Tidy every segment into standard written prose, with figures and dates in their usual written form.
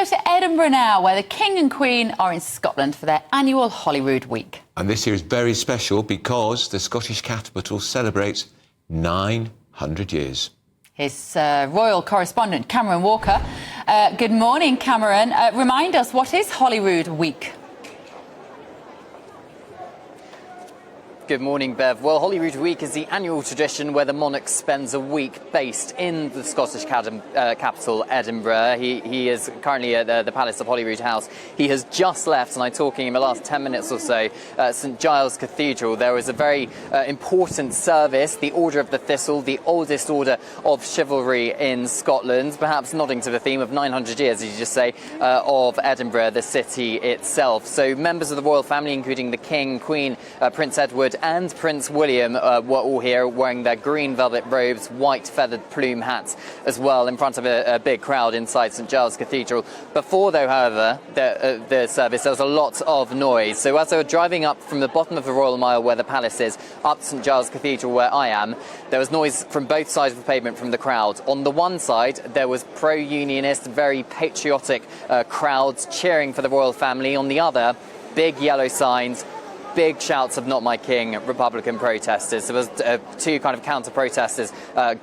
to Edinburgh now, where the King and Queen are in Scotland for their annual Holyrood week. And this year is very special because the Scottish capital celebrates 900 years. His royal correspondent, Cameron Walker. Good morning, Cameron. Remind us, what is Holyrood week? Good morning, Bev. Well, Holyrood Week is the annual tradition where the monarch spends a week based in the Scottish capital, Edinburgh. He is currently at the Palace of Holyrood House. He has just left, and I'm talking in the last 10 minutes or so, St Giles Cathedral. There was a very important service, the Order of the Thistle, the oldest order of chivalry in Scotland, perhaps nodding to the theme of 900 years, as you just say, of Edinburgh, the city itself. So members of the royal family, including the King, Queen, Prince Edward and Prince William were all here wearing their green velvet robes, white feathered plume hats as well, in front of a big crowd inside St Giles Cathedral. Before, though, however, the service, there was a lot of noise. So as they were driving up from the bottom of the Royal Mile where the palace is, up to St Giles Cathedral where I am, there was noise from both sides of the pavement from the crowd. On the one side, there was pro-unionist, very patriotic crowds cheering for the royal family. On the other, big yellow signs, big shouts of "Not My King," Republican protesters. There was two kind of counter-protesters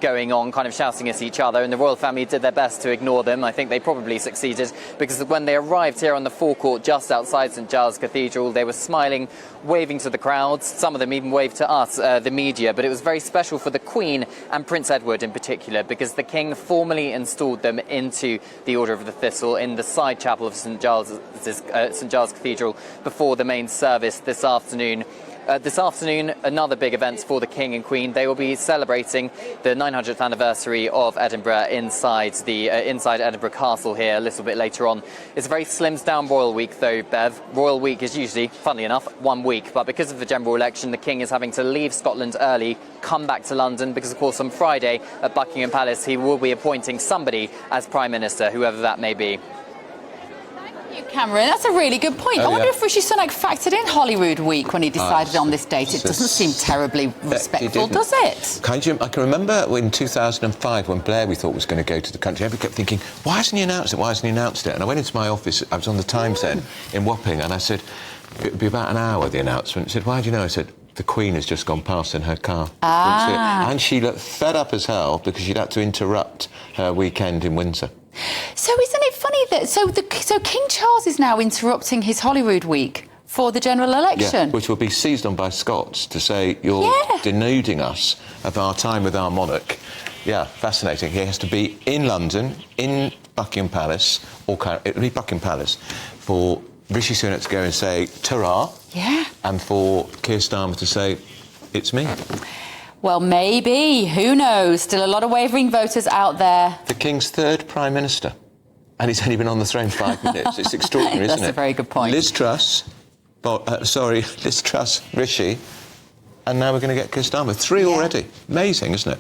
going on, kind of shouting at each other, and the royal family did their best to ignore them. I think they probably succeeded, because when they arrived here on the forecourt just outside St Giles Cathedral, they were smiling, waving to the crowds. Some of them even waved to us, the media. But it was very special for the Queen and Prince Edward in particular, because the King formally installed them into the Order of the Thistle in the side chapel of St Giles Cathedral before the main service this afternoon. This afternoon, another big event for the King and Queen. They will be celebrating the 900th anniversary of Edinburgh inside Edinburgh Castle here a little bit later on. It's a very slimmed down Royal Week, though, Bev. Royal Week is usually, funnily enough, 1 week. But because of the general election, the King is having to leave Scotland early, come back to London, because, of course, on Friday at Buckingham Palace, he will be appointing somebody as Prime Minister, whoever that may be. Cameron, that's a really good point. I wonder if Rishi Sunak factored in Holyrood Week when he decided on this date. It doesn't seem terribly respectful, does it? I can remember in 2005 when Blair, we thought, was going to go to the country, everybody kept thinking, why hasn't he announced it? Why hasn't he announced it? And I went into my office, I was on the Times then, in Wapping, and I said, it would be about an hour, the announcement. I said, why do you know? I said, the Queen has just gone past in her car. And she looked fed up as hell because she'd had to interrupt her weekend in Windsor. So isn't it funny that so King Charles is now interrupting his Holyrood week for the general election? Yeah, which will be seized on by Scots to say you're denuding us of our time with our monarch. Yeah, fascinating. He has to be in London, in Buckingham Palace, or it'll be Buckingham Palace, for Rishi Sunak to go and say ta-ra, and for Keir Starmer to say it's me. Well, maybe. Who knows? Still a lot of wavering voters out there. The King's third Prime Minister. And he's only been on the throne 5 minutes. It's extraordinary, isn't it? That's a very good point. Liz Truss, Rishi, and now we're going to get Keir Starmer. 3 already. Amazing, isn't it?